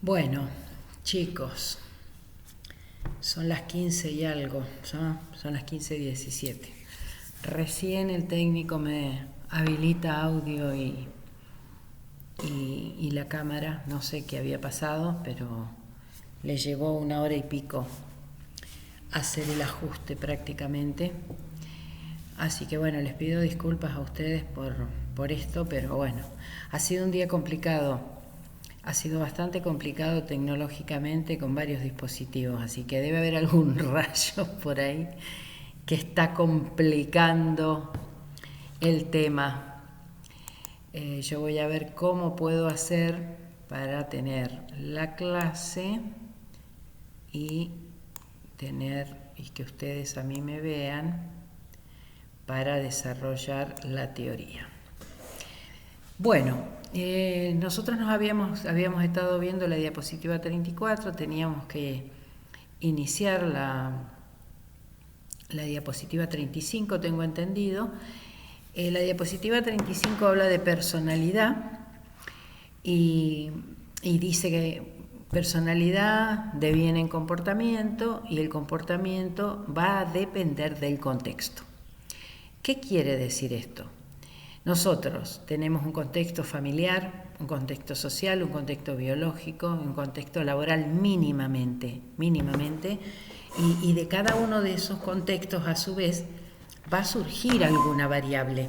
Bueno, chicos, son las 15 y algo, ¿no? Son las 15:17. Recién el técnico me habilita audio y la cámara, no sé qué había pasado, pero le llevó 1 hora y pico hacer el ajuste prácticamente. Así que bueno, les pido disculpas a ustedes por esto, pero bueno, ha sido un día complicado. Ha sido bastante complicado tecnológicamente con varios dispositivos, así que debe haber algún rayo por ahí que está complicando el tema. Yo voy a ver cómo puedo hacer para tener la clase y y que ustedes a mí me vean para desarrollar la teoría. Bueno, nosotros habíamos estado viendo la diapositiva 34, teníamos que iniciar la diapositiva 35, tengo entendido. La diapositiva 35 habla de personalidad y dice que personalidad deviene en comportamiento y el comportamiento va a depender del contexto. ¿Qué quiere decir esto? Nosotros tenemos un contexto familiar, un contexto social, un contexto biológico, un contexto laboral mínimamente, y de cada uno de esos contextos a su vez va a surgir alguna variable,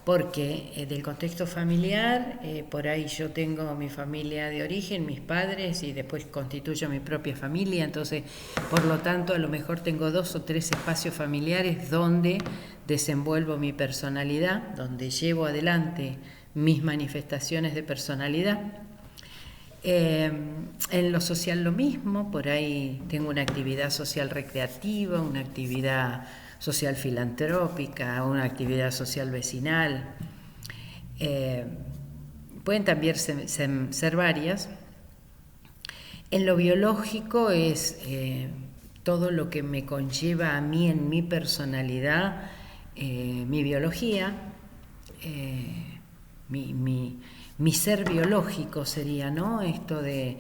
porque del contexto familiar, por ahí yo tengo mi familia de origen, mis padres, y después constituyo mi propia familia, entonces por lo tanto a lo mejor tengo 2 o 3 espacios familiares donde desenvuelvo mi personalidad, donde llevo adelante mis manifestaciones de personalidad. En lo social lo mismo, por ahí tengo una actividad social recreativa, una actividad social filantrópica, una actividad social vecinal. Pueden también ser varias. En lo biológico es todo lo que me conlleva a mí en mi personalidad, mi biología, mi ser biológico sería, ¿no? Esto de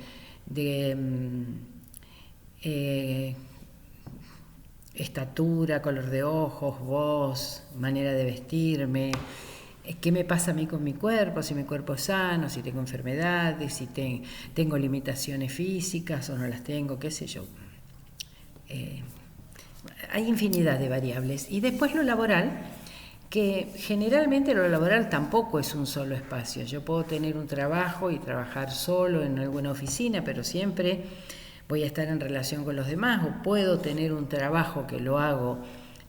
estatura, color de ojos, voz, manera de vestirme, qué me pasa a mí con mi cuerpo, si mi cuerpo es sano, si tengo enfermedades, si tengo limitaciones físicas o no las tengo, qué sé yo. Hay infinidad de variables. Y después lo laboral, que generalmente lo laboral tampoco es un solo espacio. Yo puedo tener un trabajo y trabajar solo en alguna oficina, pero siempre voy a estar en relación con los demás, o puedo tener un trabajo que lo hago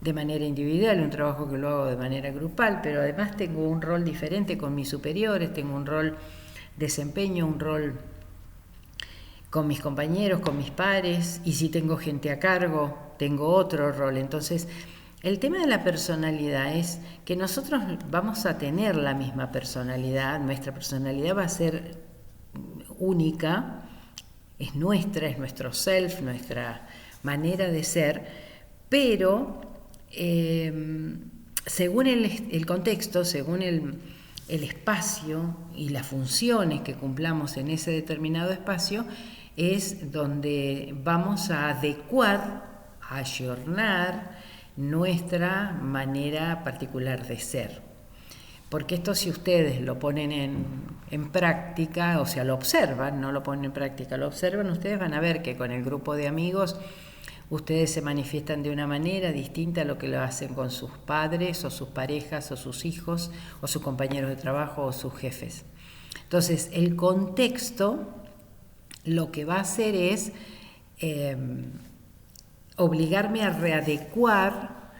de manera individual, un trabajo que lo hago de manera grupal, pero además tengo un rol diferente con mis superiores, tengo un rol desempeño, un rol con mis compañeros, con mis pares, y si tengo gente a cargo, tengo otro rol. Entonces, el tema de la personalidad es que nosotros vamos a tener la misma personalidad, nuestra personalidad va a ser única, es nuestro self, nuestra manera de ser, pero según el contexto, según el espacio y las funciones que cumplamos en ese determinado espacio, es donde vamos a adecuar, a ayornar nuestra manera particular de ser. Porque esto, si ustedes lo ponen en práctica, o sea, lo observan, no lo ponen en práctica, lo observan, ustedes van a ver que con el grupo de amigos ustedes se manifiestan de una manera distinta a lo que lo hacen con sus padres o sus parejas o sus hijos o sus compañeros de trabajo o sus jefes. Entonces, el contexto lo que va a hacer es obligarme a readecuar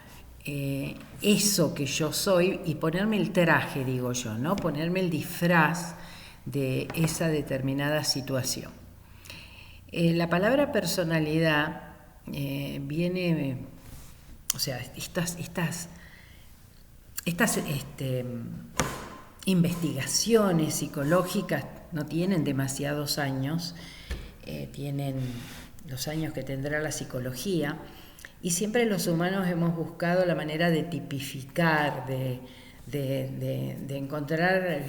eso que yo soy y ponerme el traje, digo yo, ¿no? Ponerme el disfraz de esa determinada situación. La palabra personalidad viene, o sea, estas investigaciones psicológicas no tienen demasiados años, tienen los años que tendrá la psicología, y siempre los humanos hemos buscado la manera de tipificar, de encontrar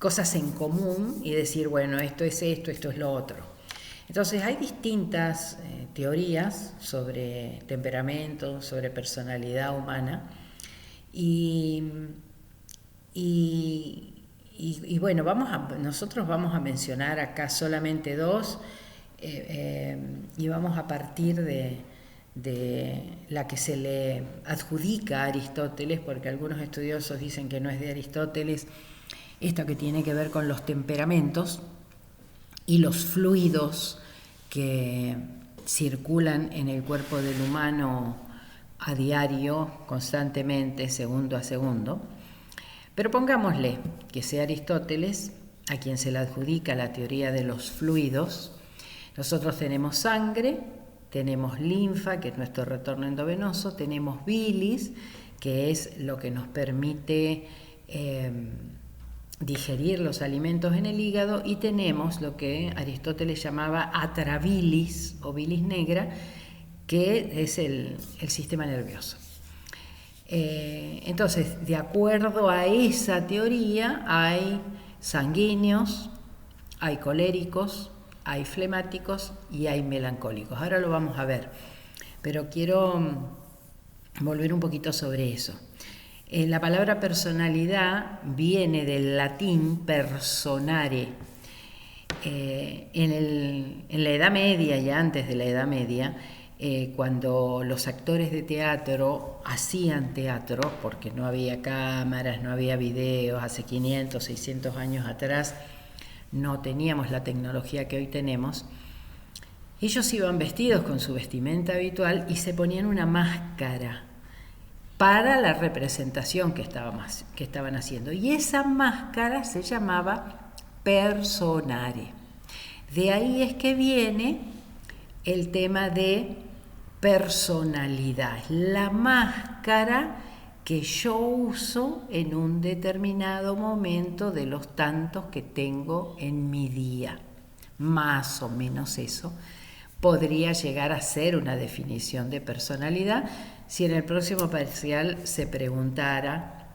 cosas en común y decir, bueno, esto es lo otro. Entonces hay distintas teorías sobre temperamento, sobre personalidad humana y bueno, nosotros vamos a mencionar acá solamente dos y vamos a partir de la que se le adjudica a Aristóteles, porque algunos estudiosos dicen que no es de Aristóteles, esto que tiene que ver con los temperamentos y los fluidos que circulan en el cuerpo del humano a diario, constantemente, segundo a segundo. Pero pongámosle que sea Aristóteles a quien se le adjudica la teoría de los fluidos. Nosotros tenemos sangre, tenemos linfa, que es nuestro retorno endovenoso, tenemos bilis, que es lo que nos permite digerir los alimentos en el hígado, y tenemos lo que Aristóteles llamaba atrabilis o bilis negra, que es el sistema nervioso. Entonces, de acuerdo a esa teoría, hay sanguíneos, hay coléricos, hay flemáticos y hay melancólicos. Ahora lo vamos a ver, pero quiero volver un poquito sobre eso. La palabra personalidad viene del latín personare. En la Edad Media y antes de la Edad Media, cuando los actores de teatro hacían teatro, porque no había cámaras, no había videos, hace 500, 600 años atrás no teníamos la tecnología que hoy tenemos, ellos iban vestidos con su vestimenta habitual y se ponían una máscara para la representación que estaban haciendo. Y esa máscara se llamaba personare. De ahí es que viene el tema de personalidad, la máscara que yo uso en un determinado momento de los tantos que tengo en mi día. Más o menos eso podría llegar a ser una definición de personalidad si en el próximo parcial se preguntara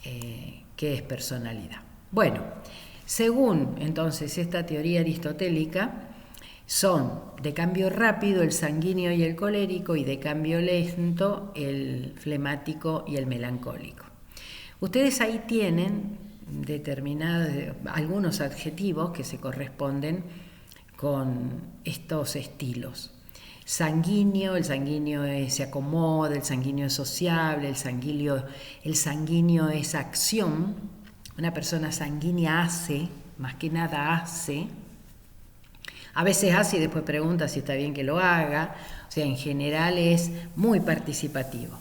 qué es personalidad. Bueno, según entonces esta teoría aristotélica, son de cambio rápido el sanguíneo y el colérico, y de cambio lento el flemático y el melancólico. Ustedes ahí tienen algunos adjetivos que se corresponden con estos estilos. Sanguíneo, el sanguíneo se acomoda, el sanguíneo es sociable, el sanguíneo es acción. Una persona sanguínea hace, más que nada hace. A veces hace y después pregunta si está bien que lo haga. O sea, en general es muy participativo.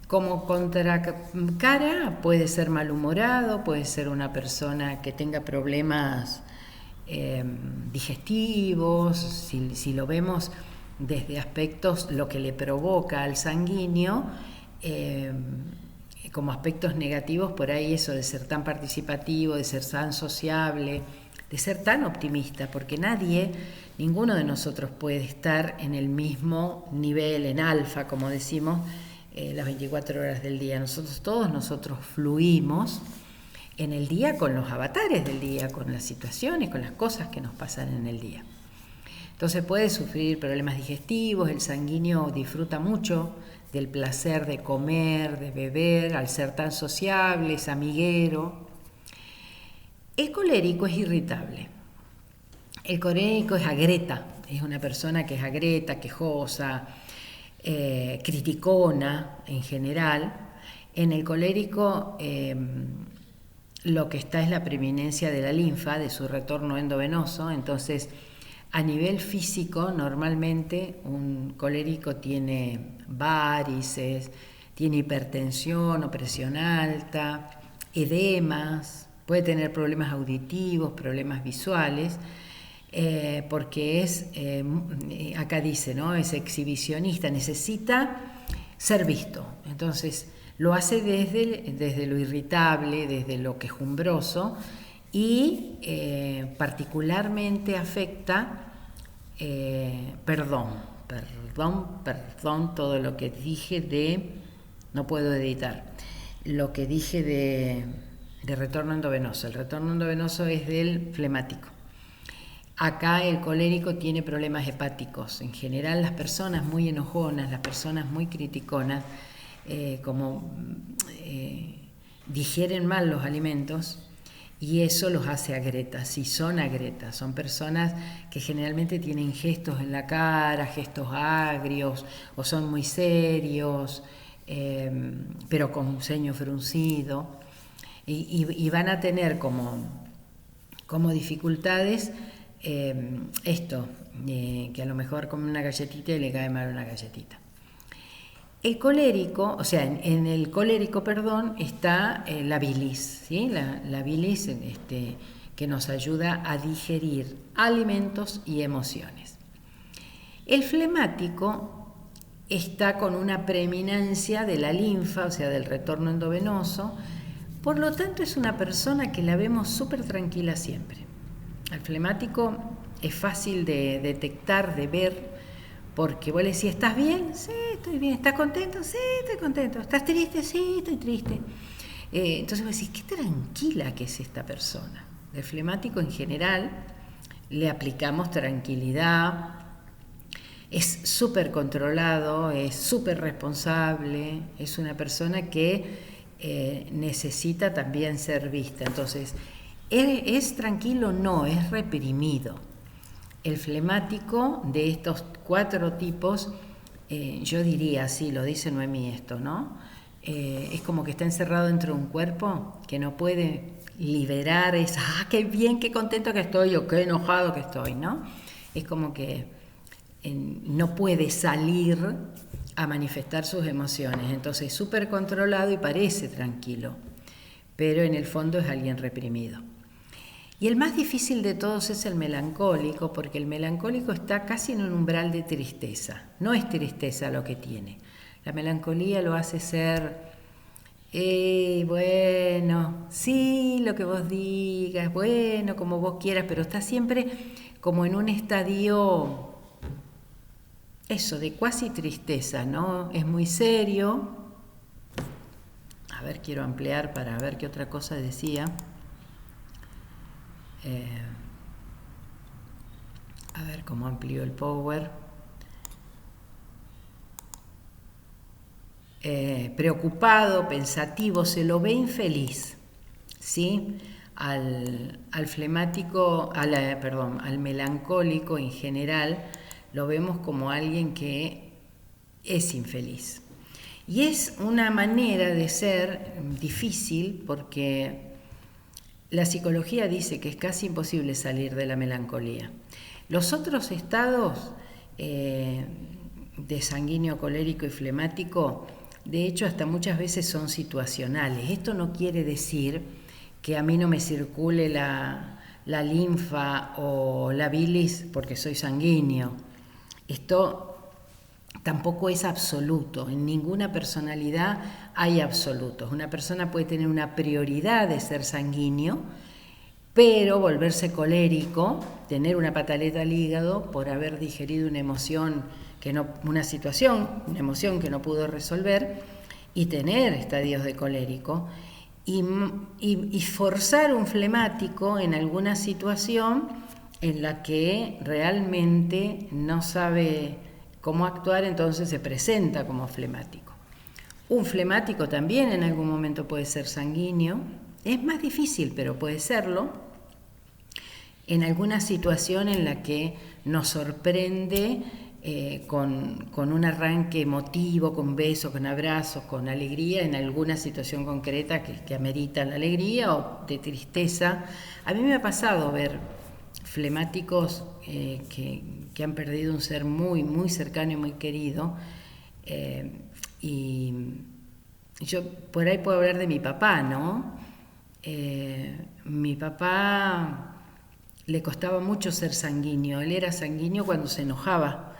Como contracara, puede ser malhumorado, puede ser una persona que tenga problemas digestivos. Si lo vemos desde aspectos, lo que le provoca al sanguíneo, como aspectos negativos, por ahí eso de ser tan participativo, de ser tan sociable, de ser tan optimista, porque ninguno de nosotros puede estar en el mismo nivel, en alfa, como decimos, las 24 horas del día. Todos nosotros fluimos en el día con los avatares del día, con las situaciones, con las cosas que nos pasan en el día. Entonces puede sufrir problemas digestivos, el sanguíneo disfruta mucho del placer de comer, de beber, al ser tan sociable, es amiguero. El colérico es irritable. El colérico es agreta, es una persona que es agreta, quejosa, criticona en general. En el colérico lo que está es la preeminencia de la linfa, de su retorno endovenoso. Entonces, a nivel físico, normalmente un colérico tiene varices, tiene hipertensión o presión alta, edemas, puede tener problemas auditivos, problemas visuales, porque acá dice, ¿no? Es exhibicionista, necesita ser visto. Entonces lo hace desde lo irritable, desde lo quejumbroso, y particularmente afecta, perdón, todo lo que dije no puedo editar, lo que dije de retorno endovenoso. El retorno endovenoso es del flemático. Acá el colérico tiene problemas hepáticos. En general las personas muy enojonas, las personas muy criticonas, digieren mal los alimentos y eso los hace agretas. Y son agretas, son personas que generalmente tienen gestos en la cara, gestos agrios o son muy serios, pero con un ceño fruncido y van a tener como dificultades que a lo mejor come una galletita y le cae mal una galletita. El colérico, o sea, en el colérico, perdón, está la bilis, ¿sí? La bilis que nos ayuda a digerir alimentos y emociones. El flemático está con una preeminencia de la linfa, o sea, del retorno endovenoso, por lo tanto es una persona que la vemos súper tranquila siempre. Al flemático es fácil de detectar, de ver, porque vos le decís, ¿estás bien? Sí, estoy bien. ¿Estás contento? Sí, estoy contento. ¿Estás triste? Sí, estoy triste. Entonces vos decís, qué tranquila que es esta persona. El flemático en general le aplicamos tranquilidad, es súper controlado, es súper responsable, es una persona que necesita también ser vista. Entonces, ¿es tranquilo? No, es reprimido. El flemático de estos 4 tipos, yo diría, sí, lo dice Noemí esto, ¿no? Es como que está encerrado dentro de un cuerpo que no puede liberar esa, qué bien, qué contento que estoy o qué enojado que estoy, ¿no? Es como que no puede salir a manifestar sus emociones, entonces es súper controlado y parece tranquilo, pero en el fondo es alguien reprimido. Y el más difícil de todos es el melancólico, porque el melancólico está casi en un umbral de tristeza. No es tristeza lo que tiene. La melancolía lo hace ser, bueno, sí, lo que vos digas, bueno, como vos quieras, pero está siempre como en un estadio, eso, de cuasi tristeza, ¿no? Es muy serio. A ver, quiero ampliar para ver qué otra cosa decía. A ver cómo amplío el power. Preocupado, pensativo, se lo ve infeliz, ¿sí? Al flemático, al melancólico en general, lo vemos como alguien que es infeliz. Y es una manera de ser difícil porque la psicología dice que es casi imposible salir de la melancolía. Los otros estados de sanguíneo, colérico y flemático, de hecho, hasta muchas veces son situacionales. Esto no quiere decir que a mí no me circule la linfa o la bilis porque soy sanguíneo. Esto tampoco es absoluto. En ninguna personalidad hay absolutos. Una persona puede tener una prioridad de ser sanguíneo, pero volverse colérico, tener una pataleta al hígado por haber digerido una emoción una emoción que no pudo resolver y tener estadios de colérico y forzar un flemático en alguna situación en la que realmente no sabe cómo actuar, entonces se presenta como flemático. Un flemático también en algún momento puede ser sanguíneo, es más difícil, pero puede serlo, en alguna situación en la que nos sorprende con un arranque emotivo, con besos, con abrazos, con alegría, en alguna situación concreta que amerita la alegría o de tristeza. A mí me ha pasado ver flemáticos que han perdido un ser muy, muy cercano y muy querido, y yo por ahí puedo hablar de mi papá, ¿no? Mi papá le costaba mucho ser sanguíneo, él era sanguíneo cuando se enojaba,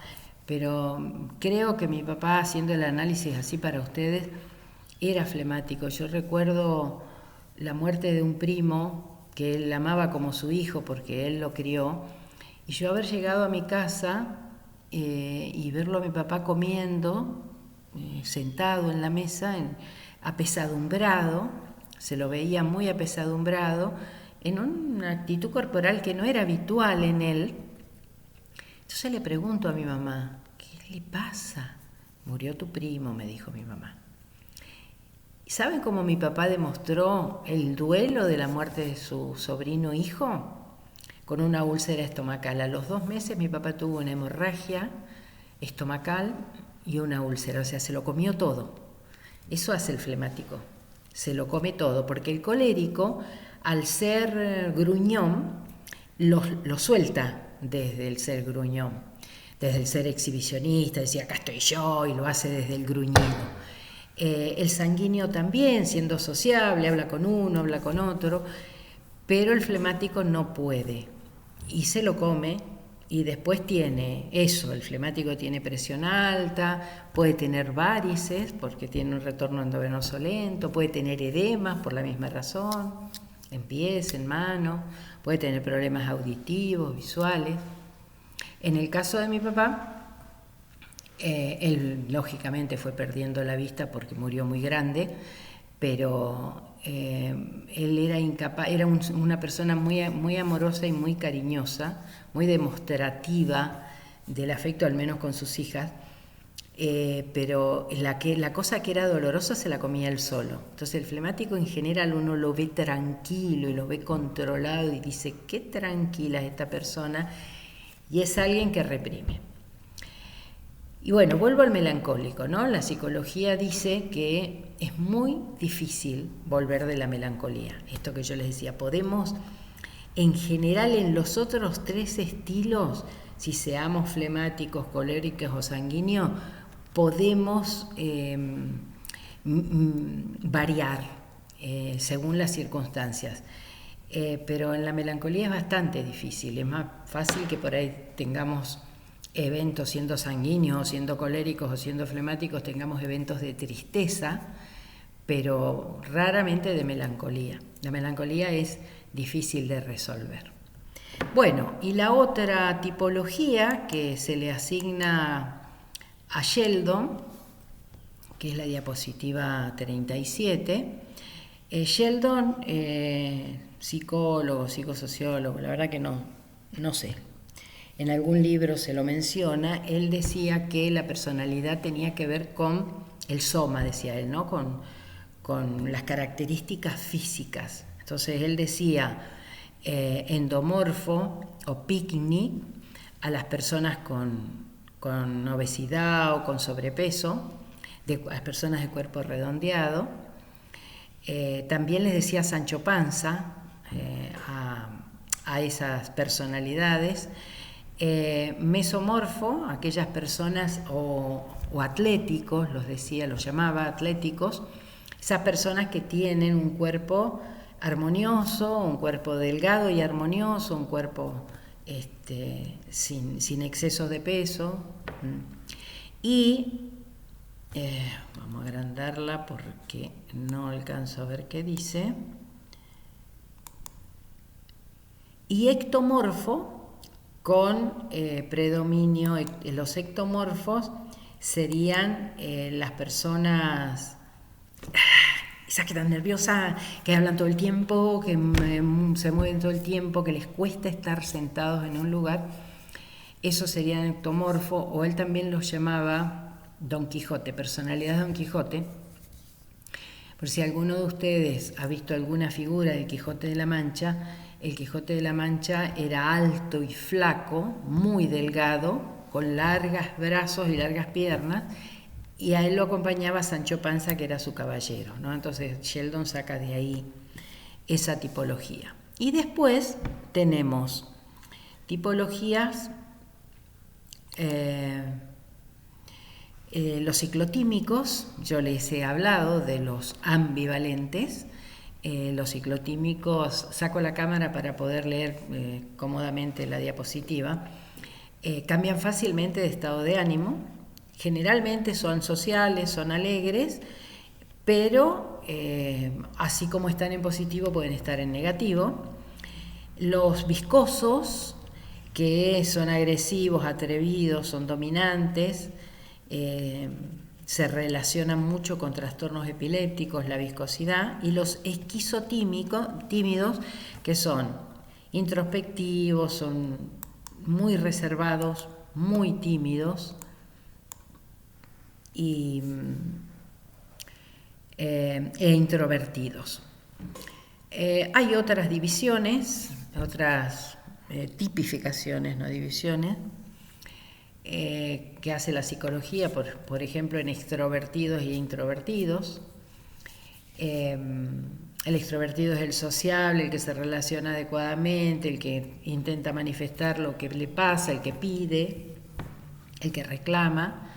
pero creo que mi papá, haciendo el análisis así para ustedes, era flemático. Yo recuerdo la muerte de un primo que él amaba como su hijo porque él lo crió, y yo haber llegado a mi casa y verlo a mi papá comiendo, sentado en la mesa, apesadumbrado, se lo veía muy apesadumbrado, en una actitud corporal que no era habitual en él. Entonces le pregunto a mi mamá, ¿qué le pasa? Murió tu primo, me dijo mi mamá. ¿Y saben cómo mi papá demostró el duelo de la muerte de su sobrino hijo? Con una úlcera estomacal. A los 2 meses mi papá tuvo una hemorragia estomacal y una úlcera, o sea, se lo comió todo. Eso hace el flemático, se lo come todo, porque el colérico, al ser gruñón, lo suelta desde el ser gruñón, desde el ser exhibicionista, decía acá estoy yo, y lo hace desde el gruñido. El sanguíneo también, siendo sociable, habla con uno, habla con otro, pero el flemático no puede y se lo come. Y después tiene eso, el flemático tiene presión alta, puede tener varices porque tiene un retorno endovenoso lento, puede tener edemas por la misma razón, en pies, en manos, puede tener problemas auditivos, visuales. En el caso de mi papá, él lógicamente fue perdiendo la vista porque murió muy grande, pero él era incapaz, era una persona muy amorosa y muy cariñosa, muy demostrativa del afecto, al menos con sus hijas, pero la cosa que era dolorosa se la comía él solo. Entonces el flemático en general uno lo ve tranquilo y lo ve controlado y dice, qué tranquila es esta persona, y es alguien que reprime. Y bueno, vuelvo al melancólico, ¿no? La psicología dice que es muy difícil volver de la melancolía. Esto que yo les decía, podemos, en general, en los otros 3 estilos, si seamos flemáticos, coléricos o sanguíneos, podemos variar según las circunstancias. Pero en la melancolía es bastante difícil, es más fácil que por ahí tengamos eventos, siendo sanguíneos, siendo coléricos o siendo flemáticos, tengamos eventos de tristeza, pero raramente de melancolía. La melancolía es difícil de resolver. Bueno, y la otra tipología que se le asigna a Sheldon, que es la diapositiva 37, Sheldon, psicólogo, psicosociólogo, la verdad que no sé. En algún libro se lo menciona, él decía que la personalidad tenía que ver con el soma, decía él, ¿no? Con las características físicas. Entonces él decía endomorfo o picnic a las personas con obesidad o con sobrepeso, a las personas de cuerpo redondeado. También les decía Sancho Panza a esas personalidades. Mesomorfo, aquellas personas o atléticos, los llamaba atléticos, esas personas que tienen un cuerpo armonioso, un cuerpo delgado y armonioso, un cuerpo sin exceso de peso. Y vamos a agrandarla porque no alcanzo a ver qué dice. Y ectomorfo, con predominio, los ectomorfos serían las personas, esas que están nerviosas, que hablan todo el tiempo, que se mueven todo el tiempo, que les cuesta estar sentados en un lugar. Eso serían ectomorfo, o él también los llamaba Don Quijote, personalidad de Don Quijote. Por si alguno de ustedes ha visto alguna figura del Quijote de la Mancha, el Quijote de la Mancha era alto y flaco, muy delgado, con largos brazos y largas piernas, y a él lo acompañaba Sancho Panza, que era su caballero, ¿no? Entonces Sheldon saca de ahí esa tipología. Y después tenemos tipologías, los ciclotímicos. Yo les he hablado de los ambivalentes. Los ciclotímicos, saco la cámara para poder leer cómodamente la diapositiva, cambian fácilmente de estado de ánimo, generalmente son sociales, son alegres, pero así como están en positivo pueden estar en negativo. Los viscosos, que son agresivos, atrevidos, son dominantes, se relacionan mucho con trastornos epilépticos, la viscosidad, y los tímidos, que son introspectivos, son muy reservados, muy tímidos e introvertidos. Hay otras divisiones, otras tipificaciones, no divisiones, que hace la psicología, por ejemplo, en extrovertidos e introvertidos. El extrovertido es el sociable, el que se relaciona adecuadamente, el que intenta manifestar lo que le pasa, el que pide, el que reclama,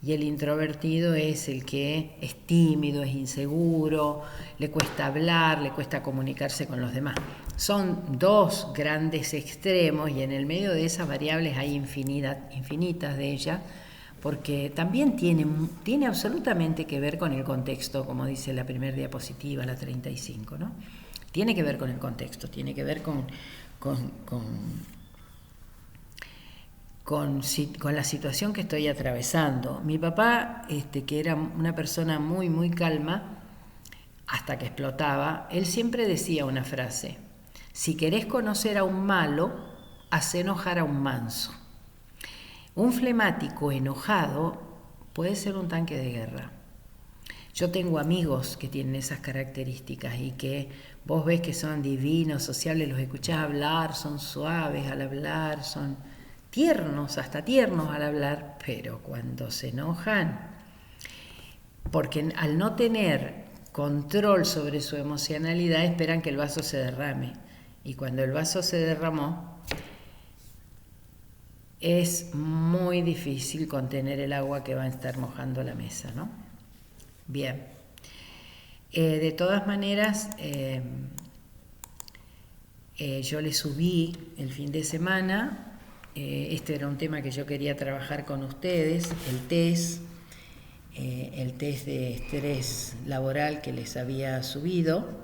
y el introvertido es el que es tímido, es inseguro, le cuesta hablar, le cuesta comunicarse con los demás. Son dos grandes extremos y en el medio de esas variables hay infinitas de ellas, porque también tiene absolutamente que ver con el contexto, como dice la primera diapositiva, la 35, ¿no? Tiene que ver con el contexto, tiene que ver con la situación que estoy atravesando. Mi papá, que era una persona muy, muy calma, hasta que explotaba, él siempre decía una frase: si querés conocer a un malo, haz enojar a un manso. Un flemático enojado puede ser un tanque de guerra. Yo tengo amigos que tienen esas características y que vos ves que son divinos, sociables, los escuchás hablar, son suaves al hablar, son tiernos, hasta tiernos al hablar, pero cuando se enojan, porque al no tener control sobre su emocionalidad, esperan que el vaso se derrame. Y cuando el vaso se derramó, es muy difícil contener el agua que va a estar mojando la mesa, ¿no? Bien. De todas maneras, yo le subí el fin de semana, este era un tema que yo quería trabajar con ustedes, el test de estrés laboral que les había subido.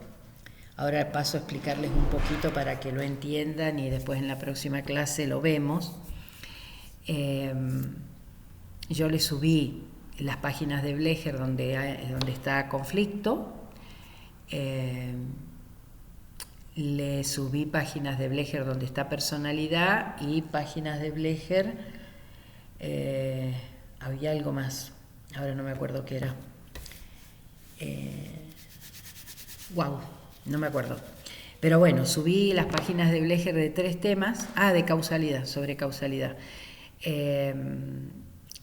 Ahora paso a explicarles un poquito para que lo entiendan y después en la próxima clase lo vemos. Yo le subí las páginas de Blecher donde está conflicto, le subí páginas de Blecher donde está personalidad y páginas de Blecher, había algo más, ahora no me acuerdo qué era, no me acuerdo. Pero bueno, subí las páginas de Blecher de 3 temas, de causalidad, sobre causalidad.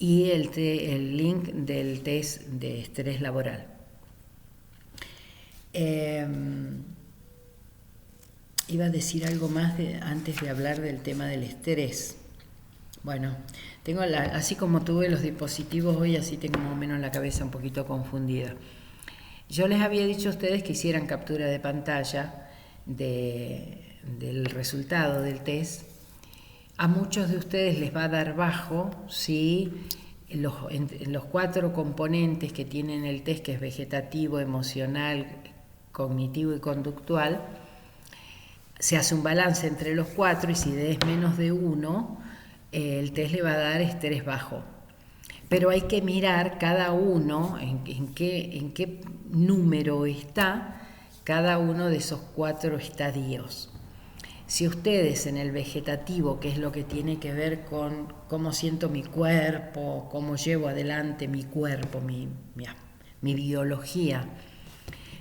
Y el link del test de estrés laboral. Iba a decir algo más antes de hablar del tema del estrés. Bueno, tengo así como tuve los dispositivos hoy, así tengo más o menos la cabeza un poquito confundida. Yo les había dicho a ustedes que hicieran captura de pantalla del resultado del test. A muchos de ustedes les va a dar bajo si los 4 componentes que tienen el test, que es vegetativo, emocional, cognitivo y conductual, se hace un balance entre los 4 y si es menos de 1, el test le va a dar estrés bajo. Pero hay que mirar cada uno en qué número está cada uno de esos 4 estadios. Si ustedes en el vegetativo, que es lo que tiene que ver con cómo siento mi cuerpo, cómo llevo adelante mi cuerpo, mi biología,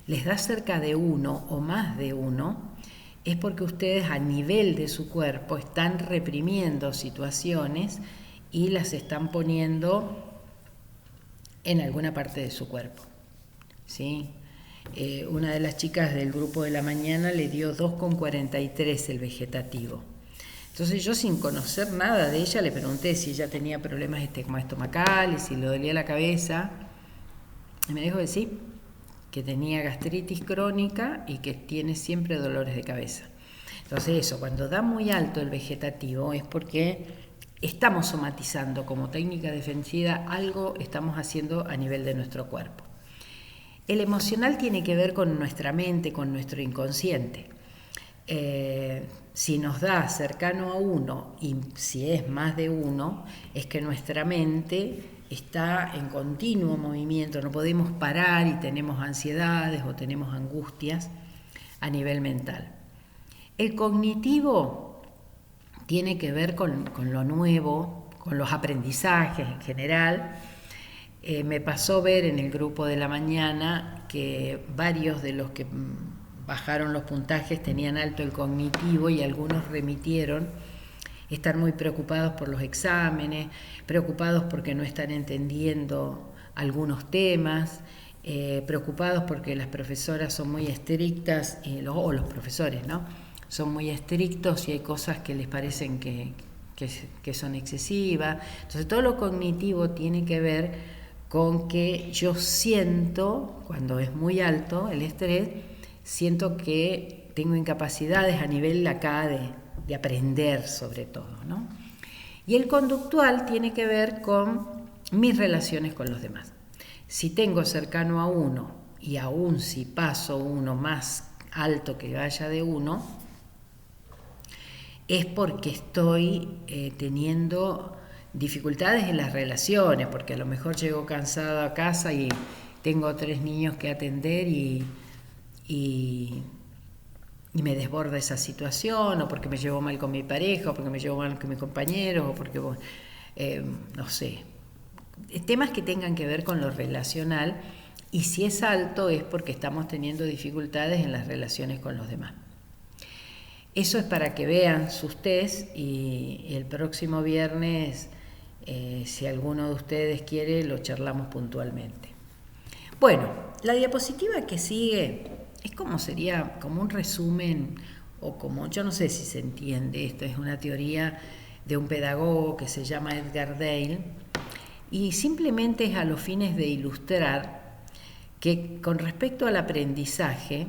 les da cerca de 1 o más de 1, es porque ustedes a nivel de su cuerpo están reprimiendo situaciones y las están poniendo en alguna parte de su cuerpo, ¿sí? Una de las chicas del grupo de la mañana le dio 2,43 el vegetativo. Entonces yo, sin conocer nada de ella, le pregunté si ella tenía problemas estomacales, si le dolía la cabeza, y me dijo que sí, que tenía gastritis crónica y que tiene siempre dolores de cabeza. Entonces eso, cuando da muy alto el vegetativo es porque estamos somatizando como técnica defensiva, algo estamos haciendo a nivel de nuestro cuerpo. El emocional tiene que ver con nuestra mente, con nuestro inconsciente. Si nos da cercano a 1 y si es más de 1, es que nuestra mente está en continuo movimiento, no podemos parar y tenemos ansiedades o tenemos angustias a nivel mental. El cognitivo tiene que ver con lo nuevo, con los aprendizajes en general. Me pasó ver en el grupo de la mañana que varios de los que bajaron los puntajes tenían alto el cognitivo y algunos remitieron estar muy preocupados por los exámenes, preocupados porque no están entendiendo algunos temas, preocupados porque las profesoras son muy estrictas, o los profesores, ¿no? Son muy estrictos y hay cosas que les parecen que son excesivas. Entonces todo lo cognitivo tiene que ver con que yo siento, cuando es muy alto el estrés, siento que tengo incapacidades a nivel acá de aprender sobre todo, ¿no? Y el conductual tiene que ver con mis relaciones con los demás. Si tengo cercano a 1 y aún si paso 1 más alto que vaya de 1, es porque estoy teniendo dificultades en las relaciones, porque a lo mejor llego cansado a casa y tengo 3 niños que atender y me desborda esa situación, o porque me llevo mal con mi pareja, o porque me llevo mal con mis compañeros, o porque, no sé, temas que tengan que ver con lo relacional, y si es alto es porque estamos teniendo dificultades en las relaciones con los demás. Eso es para que vean sus test y el próximo viernes, si alguno de ustedes quiere, lo charlamos puntualmente. Bueno, la diapositiva que sigue es sería como un resumen, o como, yo no sé si se entiende esto, es una teoría de un pedagogo que se llama Edgar Dale, y simplemente es a los fines de ilustrar que con respecto al aprendizaje,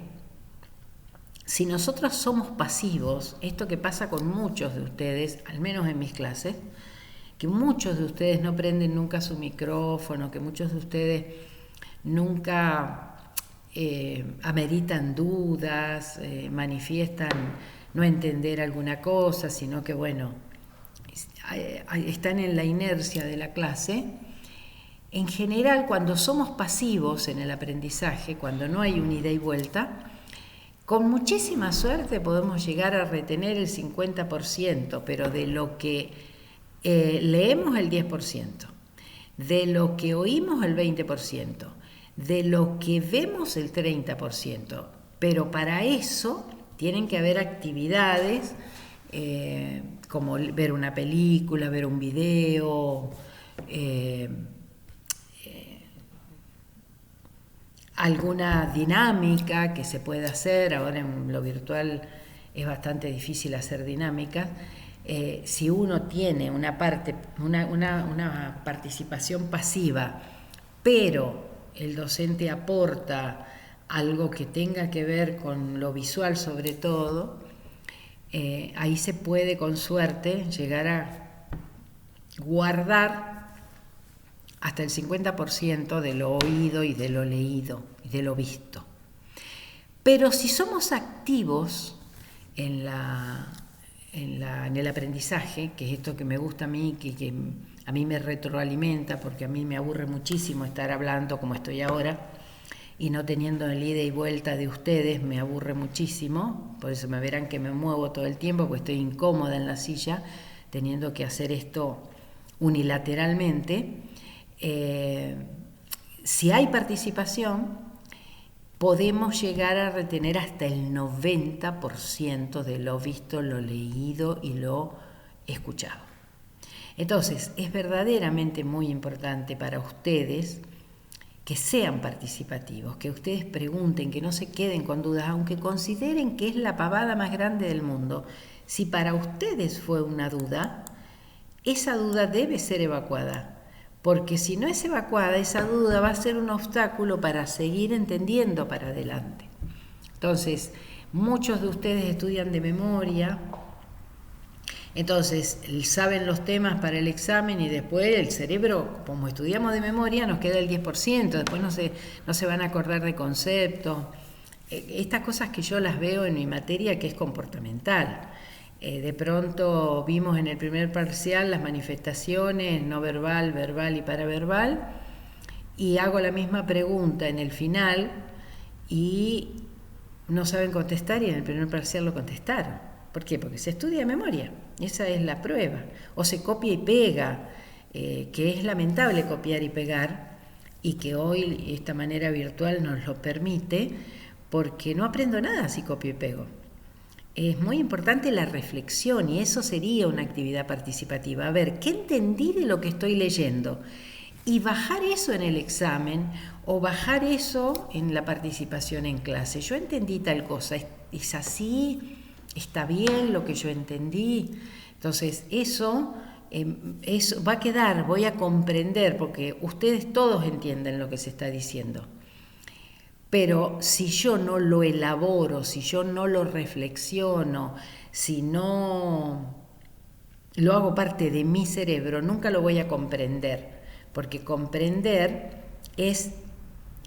si nosotros somos pasivos, esto que pasa con muchos de ustedes, al menos en mis clases, que muchos de ustedes no prenden nunca su micrófono, que muchos de ustedes nunca ameritan dudas, manifiestan no entender alguna cosa, sino que bueno, están en la inercia de la clase. En general, cuando somos pasivos en el aprendizaje, cuando no hay un ida y vuelta, con muchísima suerte podemos llegar a retener el 50%, pero de lo que leemos el 10%, de lo que oímos el 20%, de lo que vemos el 30%, pero para eso tienen que haber actividades como ver una película, ver un video, alguna dinámica que se pueda hacer. Ahora en lo virtual es bastante difícil hacer dinámicas. Si uno tiene una participación pasiva, pero el docente aporta algo que tenga que ver con lo visual sobre todo, ahí se puede con suerte llegar a guardar hasta el 50% de lo oído y de lo leído y de lo visto. Pero si somos activos en el aprendizaje, que es esto que me gusta a mí, que a mí me retroalimenta, porque a mí me aburre muchísimo estar hablando como estoy ahora y no teniendo el ida y vuelta de ustedes, me aburre muchísimo, por eso me verán que me muevo todo el tiempo, porque estoy incómoda en la silla, teniendo que hacer esto unilateralmente. Si hay participación, podemos llegar a retener hasta el 90% de lo visto, lo leído y lo escuchado. Entonces, es verdaderamente muy importante para ustedes que sean participativos, que ustedes pregunten, que no se queden con dudas, aunque consideren que es la pavada más grande del mundo. Si para ustedes fue una duda, esa duda debe ser evacuada. Porque si no es evacuada, esa duda va a ser un obstáculo para seguir entendiendo para adelante. Entonces, muchos de ustedes estudian de memoria, entonces saben los temas para el examen y después el cerebro, como estudiamos de memoria, nos queda el 10%, después no se van a acordar de conceptos. Estas cosas que yo las veo en mi materia, que es comportamental. De pronto vimos en el primer parcial las manifestaciones no verbal, verbal y paraverbal, y hago la misma pregunta en el final y no saben contestar, y en el primer parcial lo contestaron. ¿Por qué? Porque se estudia de memoria, esa es la prueba. O se copia y pega, que es lamentable copiar y pegar, y que hoy esta manera virtual nos lo permite, porque no aprendo nada si copio y pego. Es muy importante la reflexión, y eso sería una actividad participativa. A ver, ¿qué entendí de lo que estoy leyendo? Y bajar eso en el examen o bajar eso en la participación en clase. Yo entendí tal cosa, ¿es así? ¿Está bien lo que yo entendí? Entonces eso va a quedar, voy a comprender, porque ustedes todos entienden lo que se está diciendo. Pero si yo no lo elaboro, si yo no lo reflexiono, si no lo hago parte de mi cerebro, nunca lo voy a comprender, porque comprender es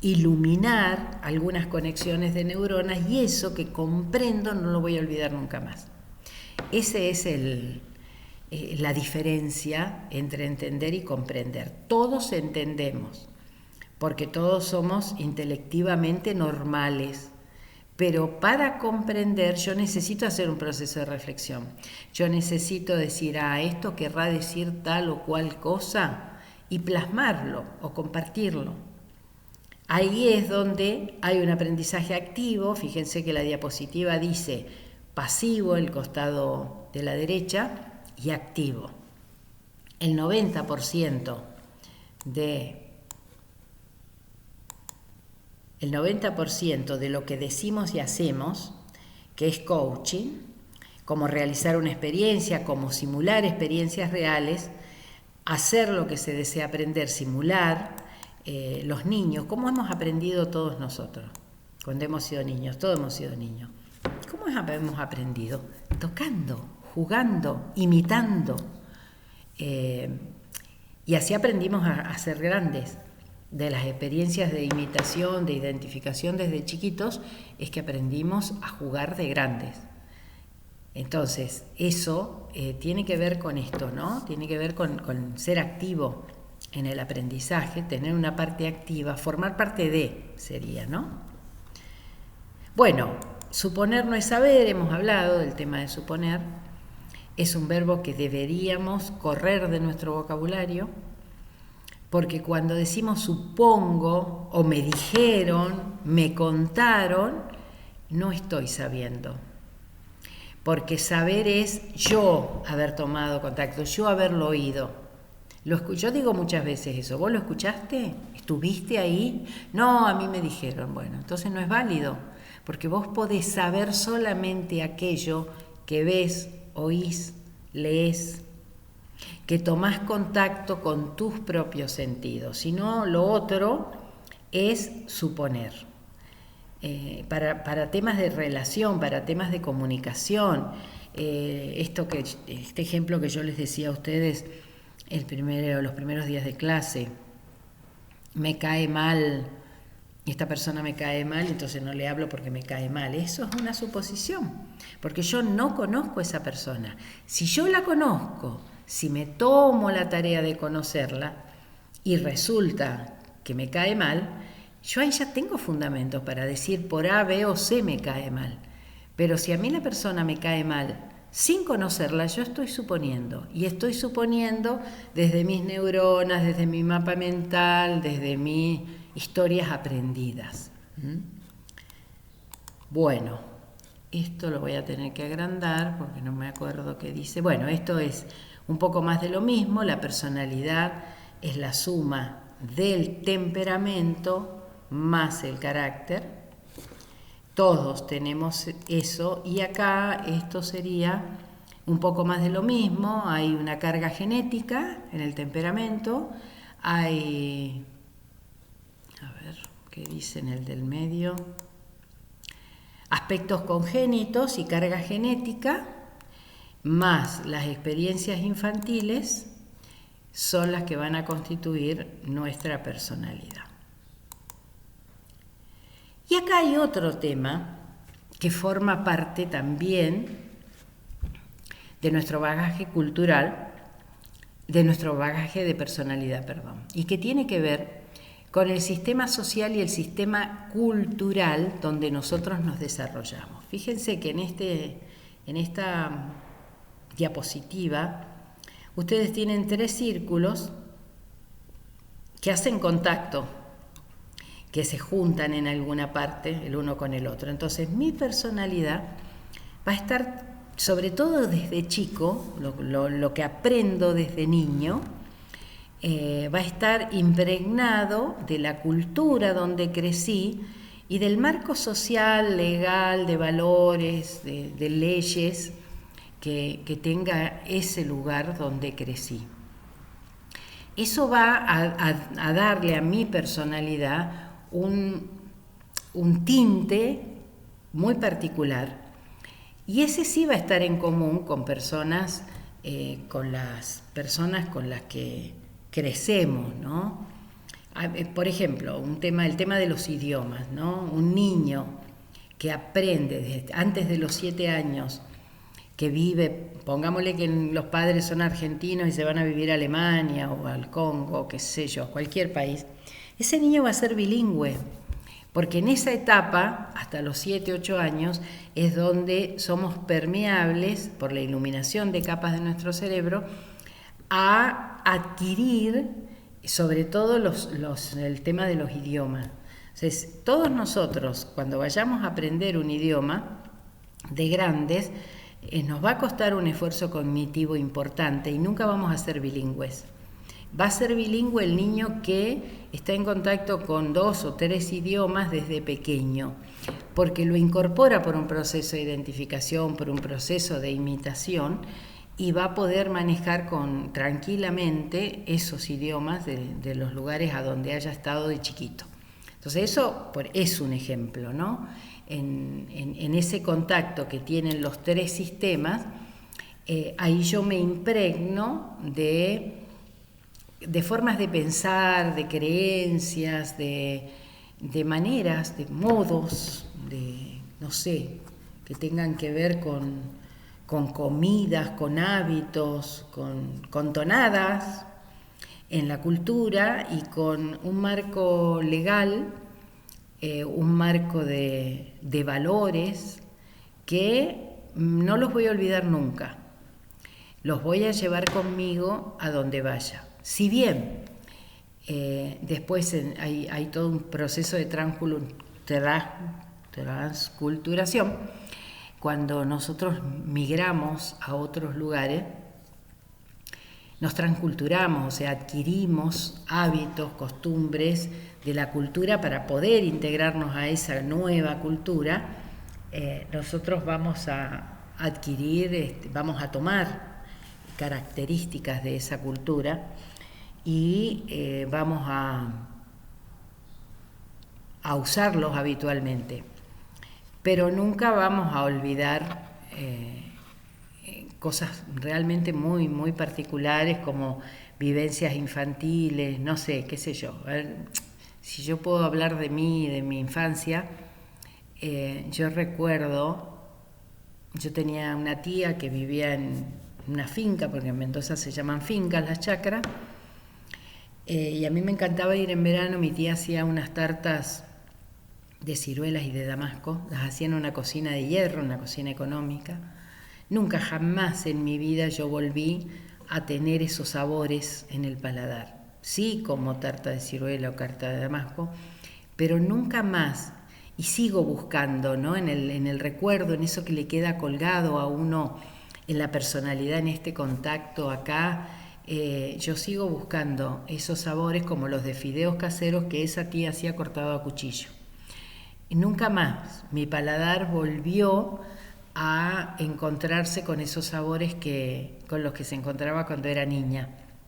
iluminar algunas conexiones de neuronas, y eso que comprendo no lo voy a olvidar nunca más. Esa es la diferencia entre entender y comprender. Todos entendemos, porque todos somos intelectivamente normales, pero para comprender yo necesito hacer un proceso de reflexión. Yo necesito decir, esto querrá decir tal o cual cosa, y plasmarlo o compartirlo. Ahí es donde hay un aprendizaje activo. Fíjense que la diapositiva dice pasivo, el costado de la derecha, y activo. El 90% de lo que decimos y hacemos, que es coaching, como realizar una experiencia, como simular experiencias reales, hacer lo que se desea aprender, simular. Los niños, ¿cómo hemos aprendido todos nosotros cuando hemos sido niños? Todos hemos sido niños. ¿Cómo hemos aprendido? Tocando, jugando, imitando. Y así aprendimos a ser grandes. De las experiencias de imitación, de identificación desde chiquitos, es que aprendimos a jugar de grandes. Entonces, eso tiene que ver con esto, ¿no? Tiene que ver con ser activo en el aprendizaje, tener una parte activa, formar parte de, sería, ¿no? Bueno, suponer no es saber, hemos hablado del tema de suponer. Es un verbo que deberíamos correr de nuestro vocabulario, porque cuando decimos supongo, o me dijeron, me contaron, no estoy sabiendo. Porque saber es yo haber tomado contacto, yo haberlo oído. Yo digo muchas veces eso. ¿Vos lo escuchaste? ¿Estuviste ahí? No, a mí me dijeron. Bueno, entonces no es válido, porque vos podés saber solamente aquello que ves, oís, lees, que tomás contacto con tus propios sentidos. Si no, lo otro es suponer. Para temas de relación, para temas de comunicación, este ejemplo que yo les decía a ustedes los primeros días de clase, me cae mal, esta persona me cae mal, entonces no le hablo porque me cae mal. Eso es una suposición, porque yo no conozco a esa persona. Si yo la conozco, si me tomo la tarea de conocerla y resulta que me cae mal, yo ahí ya tengo fundamentos para decir por A, B o C me cae mal. Pero si a mí la persona me cae mal sin conocerla, yo estoy suponiendo. Y estoy suponiendo desde mis neuronas, desde mi mapa mental, desde mis historias aprendidas. Bueno, esto lo voy a tener que agrandar porque no me acuerdo qué dice. Bueno, esto es un poco más de lo mismo. La personalidad es la suma del temperamento más el carácter. Todos tenemos eso, y acá esto sería un poco más de lo mismo. Hay una carga genética en el temperamento, hay, a ver, ¿qué dicen el del medio? Aspectos congénitos y carga genética, más las experiencias infantiles, son las que van a constituir nuestra personalidad. Y acá hay otro tema que forma parte también de nuestro bagaje cultural, de nuestro bagaje de personalidad, perdón, y que tiene que ver con el sistema social y el sistema cultural donde nosotros nos desarrollamos. Fíjense que en esta diapositiva ustedes tienen 3 círculos que hacen contacto, que se juntan en alguna parte el uno con el otro. Entonces mi personalidad va a estar, sobre todo desde chico, lo que aprendo desde niño, va a estar impregnado de la cultura donde crecí y del marco social, legal, de valores, de leyes que tenga ese lugar donde crecí. Eso va a darle a mi personalidad un tinte muy particular, y ese sí va a estar en común con personas, con las personas con las que crecemos, ¿no? Por ejemplo, el tema de los idiomas, ¿no? Un niño que aprende desde antes de los 7 años, que vive, pongámosle que los padres son argentinos y se van a vivir a Alemania o al Congo, qué sé yo, cualquier país, ese niño va a ser bilingüe, porque en esa etapa, hasta los 7, 8 años, es donde somos permeables por la iluminación de capas de nuestro cerebro a adquirir, sobre todo el tema de los idiomas. Entonces, todos nosotros, cuando vayamos a aprender un idioma de grandes, nos va a costar un esfuerzo cognitivo importante y nunca vamos a ser bilingües. Va a ser bilingüe el niño que está en contacto con 2 o 3 idiomas desde pequeño, porque lo incorpora por un proceso de identificación, por un proceso de imitación, y va a poder manejar tranquilamente esos idiomas de los lugares a donde haya estado de chiquito. Entonces eso es un ejemplo, ¿no? En ese contacto que tienen los 3 sistemas, ahí yo me impregno de formas de pensar, de creencias, de maneras, de modos, no sé, que tengan que ver con comidas, con hábitos, con tonadas en la cultura y con un marco legal, un marco de valores que no los voy a olvidar nunca. Los voy a llevar conmigo a donde vaya. Si bien después hay todo un proceso de transculturación, cuando nosotros migramos a otros lugares, nos transculturamos, o sea, adquirimos hábitos, costumbres de la cultura para poder integrarnos a esa nueva cultura. Nosotros vamos a adquirir, vamos a tomar características de esa cultura y vamos a usarlos habitualmente, pero nunca vamos a olvidar cosas realmente muy, muy particulares, como vivencias infantiles, no sé, qué sé yo. A ver, si yo puedo hablar de mí, de mi infancia, yo recuerdo, yo tenía una tía que vivía en una finca, porque en Mendoza se llaman fincas las chacras, y a mí me encantaba ir en verano. Mi tía hacía unas tartas de ciruelas y de damasco, las hacía en una cocina de hierro, una cocina económica. Nunca jamás en mi vida yo volví a tener esos sabores en el paladar. Sí, como tarta de ciruela o tarta de damasco, pero nunca más. Y sigo buscando, ¿no? En el recuerdo, en eso que le queda colgado a uno, en la personalidad, en este contacto acá, yo sigo buscando esos sabores como los de fideos caseros que esa tía hacía cortado a cuchillo. Y nunca más mi paladar volvió a encontrarse con esos sabores con los que se encontraba cuando era niña.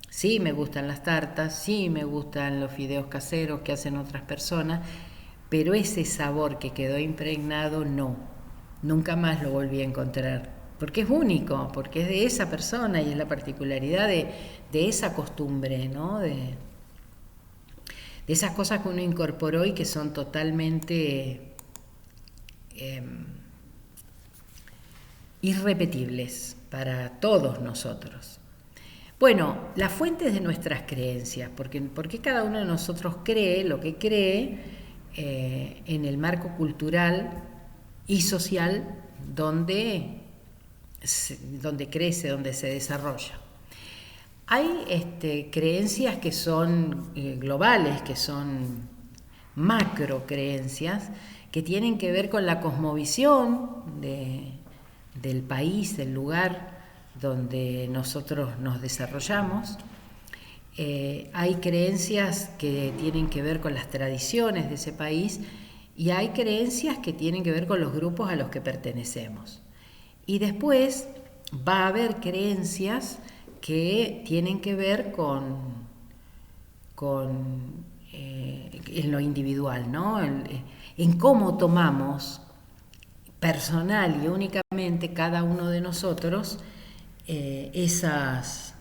Sí me gustan las tartas, sí me gustan los fideos caseros que hacen otras personas, pero ese sabor que quedó impregnado no, nunca más lo volví a encontrar, porque es único, porque es de esa persona y es la particularidad de esa costumbre, ¿no? De esas cosas que uno incorporó y que son totalmente irrepetibles para todos nosotros. Bueno, las fuentes de nuestras creencias, porque cada uno de nosotros cree lo que cree en el marco cultural y social donde crece, donde se desarrolla. Hay creencias que son globales, que son macro creencias, que tienen que ver con la cosmovisión del país, del lugar donde nosotros nos desarrollamos. Hay creencias que tienen que ver con las tradiciones de ese país y hay creencias que tienen que ver con los grupos a los que pertenecemos. Y después va a haber creencias que tienen que ver en lo individual, ¿no? En cómo tomamos personal y únicamente cada uno de nosotros esas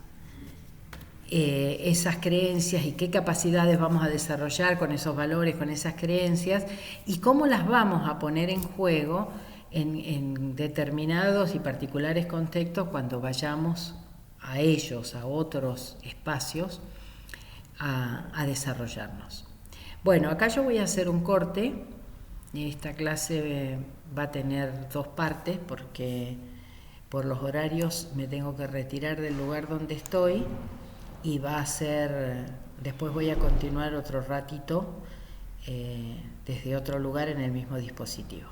creencias y qué capacidades vamos a desarrollar con esos valores, con esas creencias y cómo las vamos a poner en juego en determinados y particulares contextos cuando vayamos a ellos, a otros espacios, a desarrollarnos. Bueno, acá yo voy a hacer un corte. Esta clase va a tener 2 partes porque por los horarios me tengo que retirar del lugar donde estoy y va a ser, después voy a continuar otro ratito desde otro lugar en el mismo dispositivo.